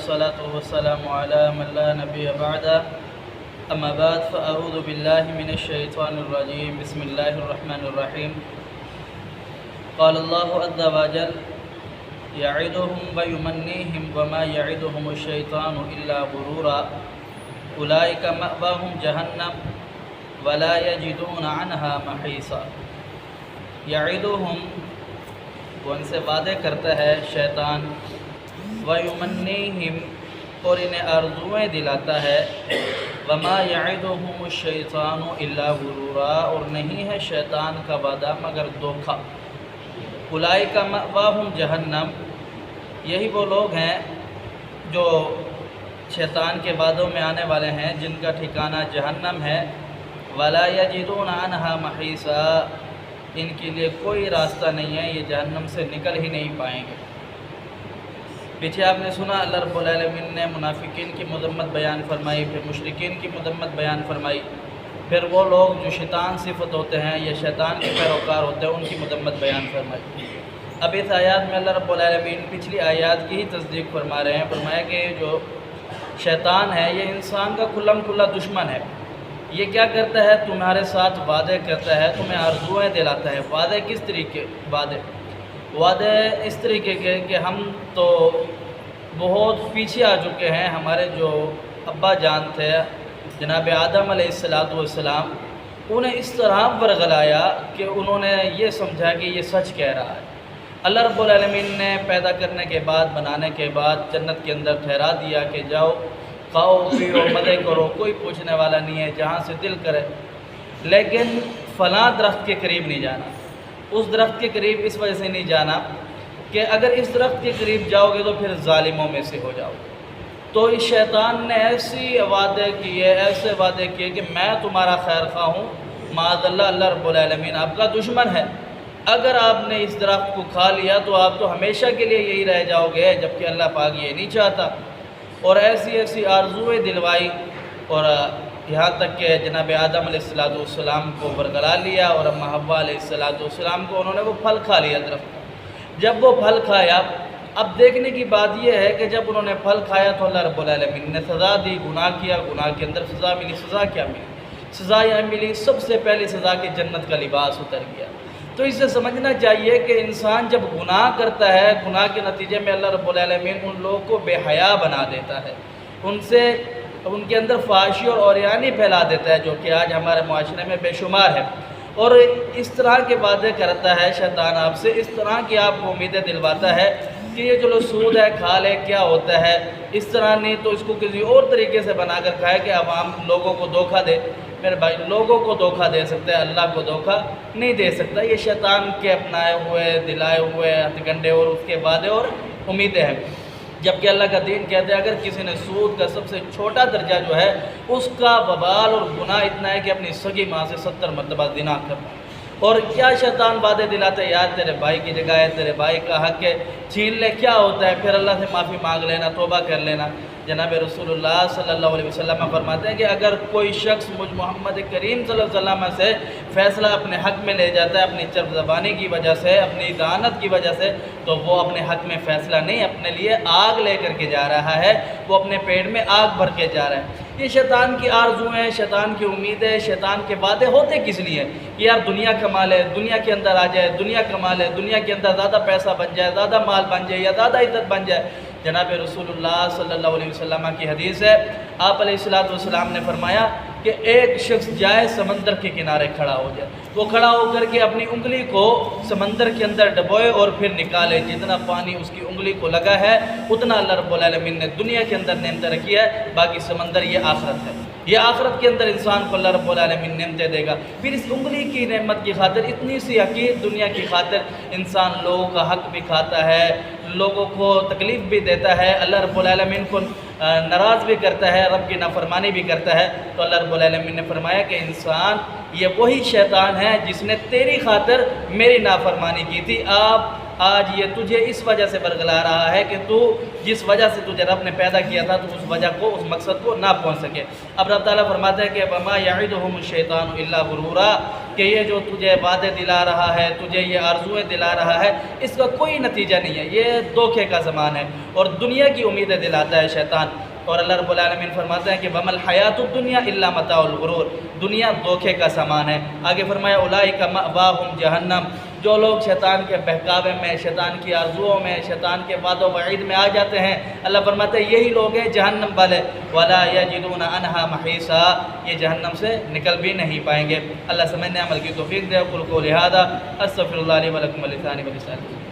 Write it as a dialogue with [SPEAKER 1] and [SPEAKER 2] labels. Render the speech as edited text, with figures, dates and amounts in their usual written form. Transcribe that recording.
[SPEAKER 1] والصلاة والسلام على من لا نبي بعده أما بعد فأعوذ بالله من الشيطان الرجيم بسم الله الرحمن الرحيم قال الله عز وجل يعدهم ويمنيهم وما يعدهم الشيطان إلا غرورا أولئك مأواهم جهنم ولا يجدون عنها محيصا يعدهم وہ ان سے وعدے کرتا ہے شیطان وَيُمَنِّيهِمْ اور انہیں آرزوئیں دلاتا ہے وَمَا يَعِدُهُمُ الشَّيْطَانُ إِلَّا غُرُورًا اور نہیں ہے شیطان کا وعدہ مگر دھوکہ أُولَئِكَ مَأْوَاهُمْ جَهَنَّمْ یہی وہ لوگ ہیں جو شیطان کے وعدوں میں آنے والے ہیں جن کا ٹھکانہ جہنم ہے وَلَا يَجِدُونَ عَنْهَا مَحِيصًا ان کے لیے کوئی راستہ نہیں ہے، یہ جہنم سے نکل ہی نہیں پائیں گے۔ پیچھے آپ نے سنا اللہ رب العالمین نے منافقین کی مذمت بیان فرمائی، پھر مشرکین کی مذمت بیان فرمائی، پھر وہ لوگ جو شیطان صفت ہوتے ہیں یا شیطان کے پیروکار ہوتے ہیں ان کی مذمت بیان فرمائی۔ اب اس آیات میں اللہ رب العالمین پچھلی آیات کی ہی تصدیق فرما رہے ہیں، فرمایا کہ جو شیطان ہے یہ انسان کا کھلم کھلا دشمن ہے۔ یہ کیا کرتا ہے؟ تمہارے ساتھ وعدے کرتا ہے، تمہیں آرزوئیں دلاتا ہے۔ وعدے کس طریقے؟ وعدے اس طریقے کے کہ ہم تو بہت پیچھے آ چکے ہیں، ہمارے جو ابا جان تھے جناب آدم علیہ السلام انہیں اس طرح ورغلایا کہ انہوں نے یہ سمجھا کہ یہ سچ کہہ رہا ہے۔ اللہ رب العالمین نے پیدا کرنے کے بعد، بنانے کے بعد جنت کے اندر ٹھہرا دیا کہ جاؤ کھاؤ پیو مزے کرو، کوئی پوچھنے والا نہیں ہے، جہاں سے دل کرے، لیکن فلاں درخت کے قریب نہیں جانا۔ اس درخت کے قریب اس وجہ سے نہیں جانا کہ اگر اس درخت کے قریب جاؤ گے تو پھر ظالموں میں سے ہو جاؤ گے۔ تو اس شیطان نے ایسے وعدے کیے کہ میں تمہارا خیر خواہ ہوں، معاذ اللہ اللہ رب العالمین آپ کا دشمن ہے۔ اگر آپ نے اس درخت کو کھا لیا تو آپ تو ہمیشہ کے لیے یہی رہ جاؤ گے، جبکہ اللہ پاک یہ نہیں چاہتا۔ اور ایسی آرزوئیں دلوائی، اور یہاں تک کہ جناب آدم علیہ السلام کو ورگلا لیا اور اما حوا علیہ السلام کو انہوں نے وہ پھل کھا لیا درخت۔ جب وہ پھل کھایا، اب دیکھنے کی بات یہ ہے کہ جب انہوں نے پھل کھایا تو اللہ رب العالمین نے سزا دی، گناہ کیا، گناہ کے اندر سزا ملی۔ سزا کیا ملی؟ سزا یہ ملی، سب سے پہلی سزا کہ جنت کا لباس اتر گیا۔ تو اس سے سمجھنا چاہیے کہ انسان جب گناہ کرتا ہے، گناہ کے نتیجے میں اللہ رب العالمین ان لوگوں کو بے حیا بنا دیتا ہے، ان کے اندر فحاشی اور عریانی پھیلا دیتا ہے، جو کہ آج ہمارے معاشرے میں بے شمار ہے۔ اور اس طرح کے وعدے کرتا ہے شیطان آپ سے، اس طرح کی آپ کو امیدیں دلواتا ہے کہ یہ چلو سود ہے کھا لے، کیا ہوتا ہے، اس طرح نہیں تو اس کو کسی اور طریقے سے بنا کر کھائے کہ عوام لوگوں کو دھوکہ دے۔ میرے بھائی، لوگوں کو دھوکہ دے سکتا ہے، اللہ کو دھوکہ نہیں دے سکتا۔ یہ شیطان کے اپنائے ہوئے، دلائے ہوئے ہتھ کنڈے اور اس کے وعدے اور امیدیں ہیں، جبکہ اللہ کا دین کہتے ہیں اگر کسی نے سود کا سب سے چھوٹا درجہ جو ہے اس کا وبال اور گناہ اتنا ہے کہ اپنی سگی ماں سے 70 مرتبہ زنا کرنا۔ اور کیا شیطان وعدے دلاتے ہیں؟ یار تیرے بھائی کی جگہ ہے، تیرے بھائی کا حق ہے، چھین لے، کیا ہوتا ہے؟ پھر اللہ سے معافی مانگ لینا، توبہ کر لینا۔ جناب رسول اللہ صلی اللہ علیہ وسلم فرماتے ہیں کہ اگر کوئی شخص مجھ محمد کریم صلی اللہ علیہ وسلم سے فیصلہ اپنے حق میں لے جاتا ہے اپنی چرب زبانی کی وجہ سے، اپنی دانت کی وجہ سے، تو وہ اپنے حق میں فیصلہ نہیں، اپنے لیے آگ لے کر کے جا رہا ہے، وہ اپنے پیٹ میں آگ بھر کے جا رہا ہے۔ یہ شیطان کی آرزوئیں، شیطان کی امیدیں، شیطان کے وعدے ہوتے کس لیے؟ کہ یار دنیا کما لے، دنیا کے اندر آ جائے، دنیا کما لے، دنیا کے اندر زیادہ پیسہ بن جائے، زیادہ مال بن جائے یا زیادہ عزت بن جائے۔ جناب رسول اللہ صلی اللہ علیہ وسلم کی حدیث ہے، آپ علیہ السلام نے فرمایا کہ ایک شخص جائے سمندر کے کنارے کھڑا ہو جائے، وہ کھڑا ہو کر کے اپنی انگلی کو سمندر کے اندر ڈبوئے اور پھر نکالے، جتنا پانی اس کی انگلی کو لگا ہے اتنا اللہ رب العالمین نے دنیا کے اندر نعمتیں رکھی ہے، باقی سمندر یہ آخرت ہے۔ یہ آخرت کے اندر انسان کو اللہ رب العالمین نعمتیں دے گا۔ پھر اس انگلی کی نعمت کی خاطر، اتنی سی حقیر دنیا کی خاطر انسان لوگوں کا حق بھی کھاتا ہے، لوگوں کو تکلیف بھی دیتا ہے، اللہ رب العالمین کو ناراض بھی کرتا ہے، رب کی نافرمانی بھی کرتا ہے۔ تو اللہ رب العالمین نے فرمایا کہ انسان یہ وہی شیطان ہے جس نے تیری خاطر میری نافرمانی کی تھی۔ آج یہ تجھے اس وجہ سے برگلا رہا ہے کہ تو جس وجہ سے تجھے رب نے پیدا کیا تھا تو اس وجہ کو، اس مقصد کو نہ پہنچ سکے۔ اب رب تعالیٰ فرماتے ہیں کہ وَمَا يَعِدُهُمُ الشَّيْطَانُ إِلَّا غُرُورًا، کہ یہ جو تجھے وعدے دلا رہا ہے، تجھے یہ آرزویں دلا رہا ہے، اس کا کوئی نتیجہ نہیں ہے، یہ دھوکے کا زمان ہے اور دنیا کی امیدیں دلاتا ہے شیطان۔ اور اللہ رب العالمین فرماتے ہیں کہ وَمَا الْحَيَاةُ الدُّنْيَا إِلَّا مَتَاعُ الْغُرُورِ، دنیا دھوکے کا سامان ہے۔ آگے فرمایا اولئک مأواہم جہنم، جو لوگ شیطان کے بہکاوے میں، شیطان کی آرزوؤں میں، شیطان کے وعد و وعید میں آ جاتے ہیں، اللہ فرماتے ہیں یہی لوگ ہیں جہنم والے، وَلَا يَجِدُونَ عَنْهَا مَحِيصًا، یہ جہنم سے نکل بھی نہیں پائیں گے۔ اللہ سمجھنے عمل کی توفیق دے۔ قل قولی ھذا استغفر اللہ لی ولکم ولسائر المسلمین۔